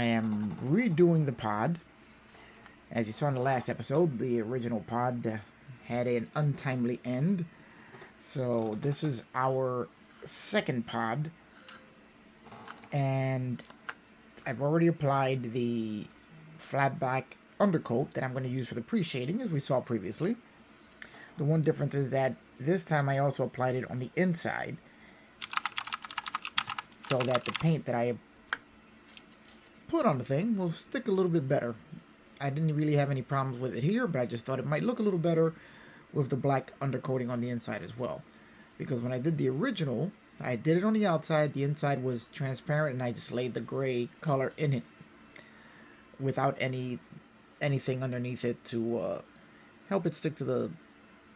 I am redoing the pod. As you saw in the last episode, the original pod had an untimely end. So this is our second pod. And I've already applied the flat back undercoat that I'm going to use for the pre-shading, as we saw previously. The one difference is that this time I also applied it on the inside, so that the paint that I put on the thing will stick a little bit better. I didn't really have any problems with it here, but I just thought it might look a little better with the black undercoating on the inside as well. Because when I did the original, I did it on the outside, the inside was transparent, and I just laid the gray color in it without anything underneath it to help it stick to the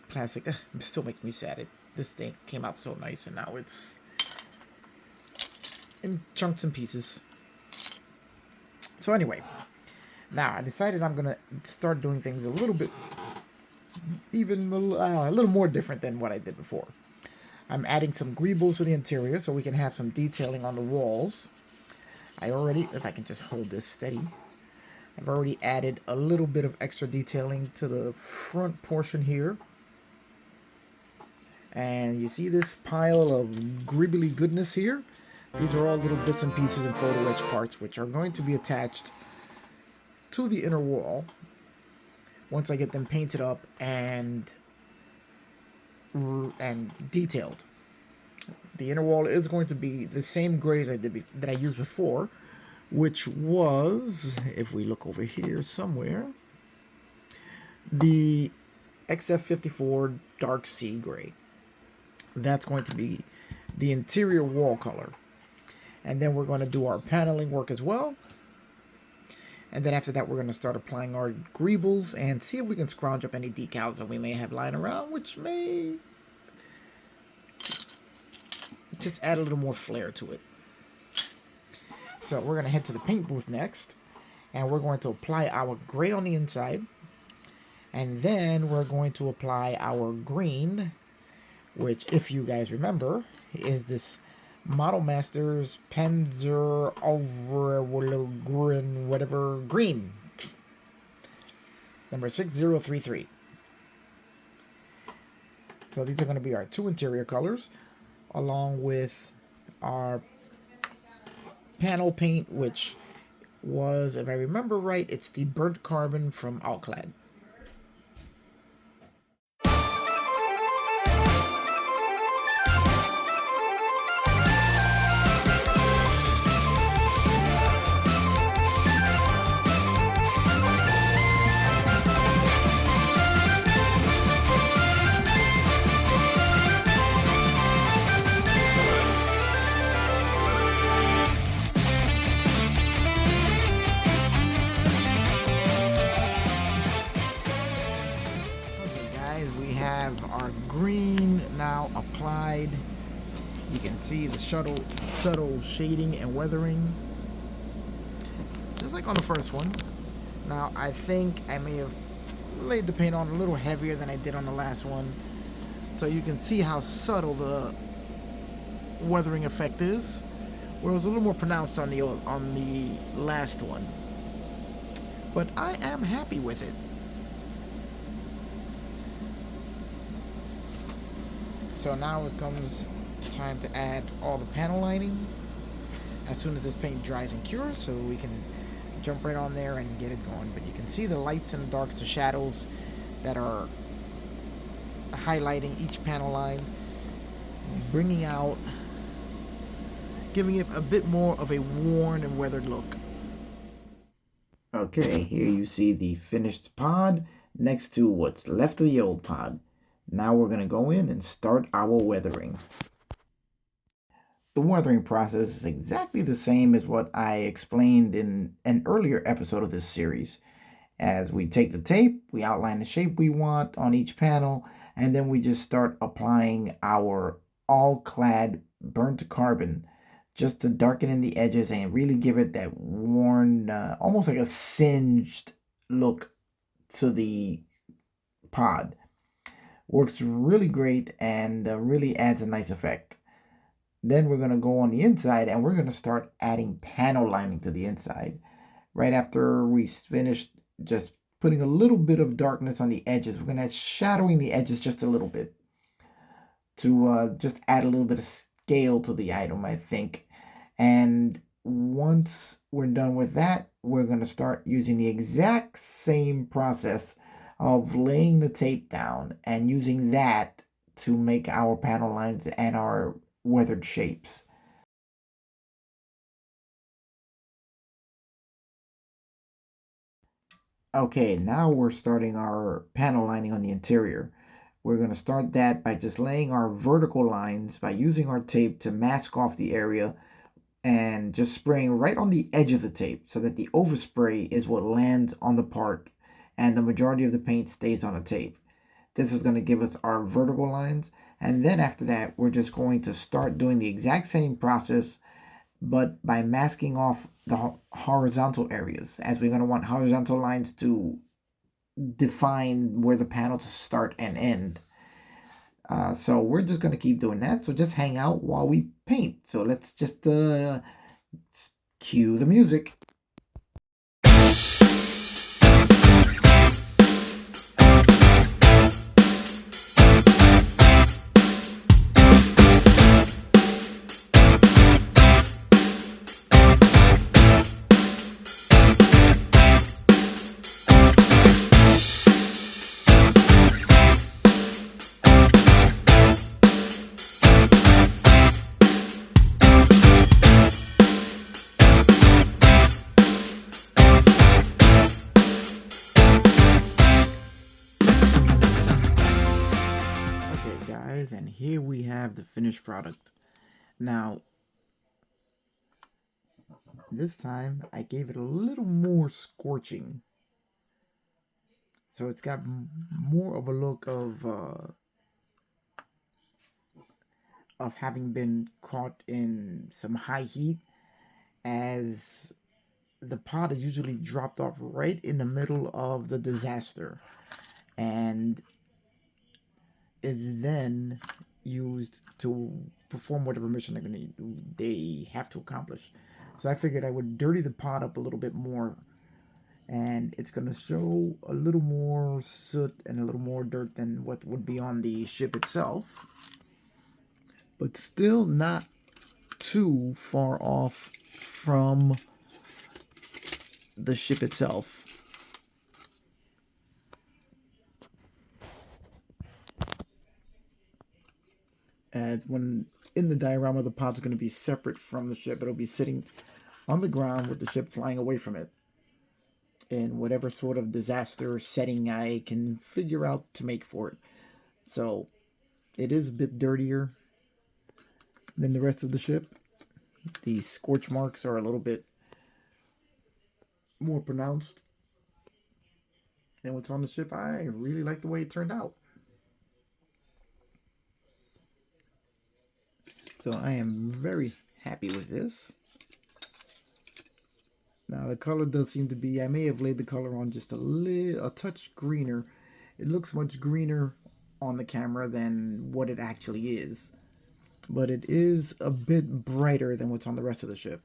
plastic. It still makes me sad. This thing came out so nice, and now it's in chunks and pieces. So anyway, now I decided I'm gonna start doing things a little bit, even a little more different than what I did before. I'm adding some greebles to the interior so we can have some detailing on the walls. If I can just hold this steady, I've already added a little bit of extra detailing to the front portion here. And you see this pile of gribbly goodness here? These are all little bits and pieces and photo etch parts which are going to be attached to the inner wall once I get them painted up and detailed. The inner wall is going to be the same grays that I used before, which was, if we look over here somewhere, the XF54 Dark Sea Gray. That's going to be the interior wall color. And then we're going to do our paneling work as well. And then after that, we're going to start applying our greebles and see if we can scrounge up any decals that we may have lying around, which may just add a little more flair to it. So we're going to head to the paint booth next, and we're going to apply our gray on the inside. And then we're going to apply our green, which, if you guys remember, is this Model Masters Panzer Overwollen whatever green, number 6033. So these are going to be our two interior colors, along with our panel paint, which was, if I remember right, it's the burnt carbon from Alclad. Our green now applied. You can see the subtle shading and weathering, just like on the first one. Now I think I may have laid the paint on a little heavier than I did on the last one, so you can see how subtle the weathering effect is, where it was a little more pronounced on the last one. But I am happy with it. So now it comes time to add all the panel lining as soon as this paint dries and cures, so that we can jump right on there and get it going. But you can see the lights and the darks, the shadows that are highlighting each panel line, giving it a bit more of a worn and weathered look. Okay, here you see the finished pod next to what's left of the old pod. Now we're going to go in and start our weathering. The weathering process is exactly the same as what I explained in an earlier episode of this series. As we take the tape, we outline the shape we want on each panel, and then we just start applying our all-clad burnt carbon just to darken in the edges and really give it that worn, almost like a singed look to the pod. Works really great and really adds a nice effect. Then we're going to go on the inside and we're going to start adding panel lining to the inside. right after we finish just putting a little bit of darkness on the edges. We're going to shadowing the edges just a little bit to just add a little bit of scale to the item, I think. And once we're done with that, we're going to start using the exact same process of laying the tape down and using that to make our panel lines and our weathered shapes. Okay, now we're starting our panel lining on the interior. We're going to start that by just laying our vertical lines by using our tape to mask off the area and just spraying right on the edge of the tape so that the overspray is what lands on the part and the majority of the paint stays on the tape. This is going to give us our vertical lines, and then after that we're just going to start doing the exact same process but by masking off the horizontal areas, as we're going to want horizontal lines to define where the panels start and end. So we're just going to keep doing that. So just hang out while we paint. So let's just cue the music. Guys, and here we have the finished product. Now, this time I gave it a little more scorching, so it's got more of a look of having been caught in some high heat, as the pot is usually dropped off right in the middle of the disaster and is then used to perform whatever mission they have to accomplish. So I figured I would dirty the pot up a little bit more, and it's going to show a little more soot and a little more dirt than what would be on the ship itself, but still not too far off from the ship itself. And when in the diorama, the pod's going to be separate from the ship. It'll be sitting on the ground with the ship flying away from it in whatever sort of disaster setting I can figure out to make for it. So it is a bit dirtier than the rest of the ship. The scorch marks are a little bit more pronounced than what's on the ship. I really like the way it turned out. So I am very happy with this. Now the color does seem to be, I may have laid the color on just a touch greener. It looks much greener on the camera than what it actually is. But it is a bit brighter than what's on the rest of the ship,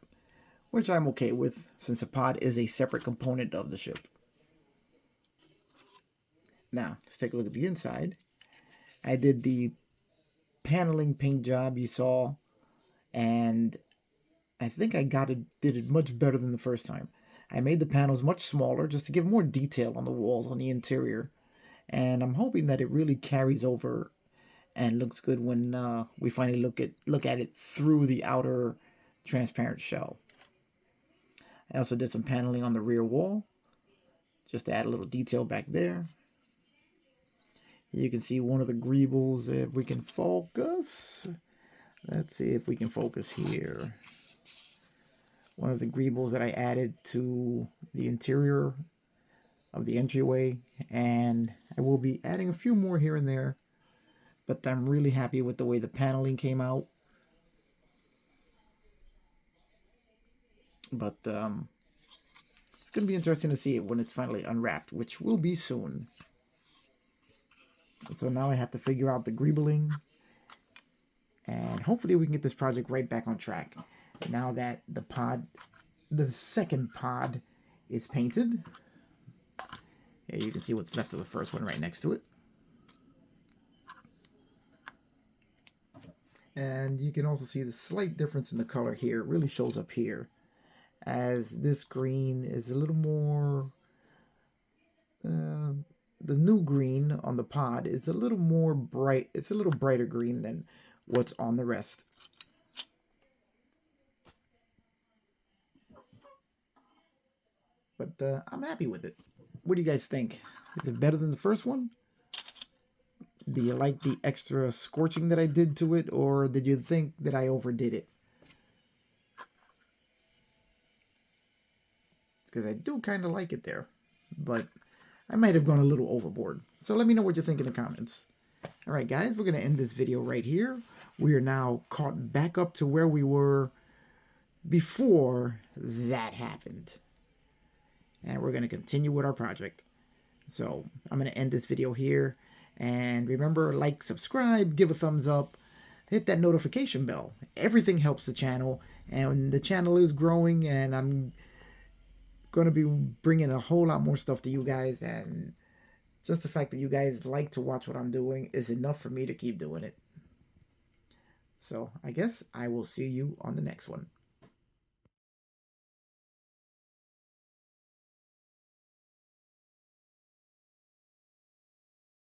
which I'm okay with since the pod is a separate component of the ship. Now, let's take a look at the inside. I did the paneling paint job you saw, and I think I did it much better than the first time. I made the panels much smaller just to give more detail on the walls on the interior, and I'm hoping that it really carries over and looks good when we finally look at it through the outer transparent shell. I also did some paneling on the rear wall just to add a little detail back there. You can see one of the greebles. If we can focus, let's see if we can focus here. One of the greebles that I added to the interior of the entryway, and I will be adding a few more here and there, but I'm really happy with the way the paneling came out. But it's going to be interesting to see it when it's finally unwrapped, which will be soon. So now I have to figure out the greebling, and hopefully we can get this project right back on track now that the second pod is painted. Here you can see what's left of the first one right next to it. And you can also see the slight difference in the color here. It really shows up here, as this green is a little more, the new green on the pod is a little more bright. It's a little brighter green than what's on the rest. But I'm happy with it. What do you guys think? Is it better than the first one? Do you like the extra scorching that I did to it, or did you think that I overdid it? Because I do kind of like it there, but I might have gone a little overboard. So let me know what you think in the comments. All right, guys, we're going to end this video right here. We are now caught back up to where we were before that happened. And we're going to continue with our project. So I'm going to end this video here. And remember, like, subscribe, give a thumbs up, hit that notification bell. Everything helps the channel. And the channel is growing, and I'm going to be bringing a whole lot more stuff to you guys. And just the fact that you guys like to watch what I'm doing is enough for me to keep doing it. So I guess I will see you on the next one.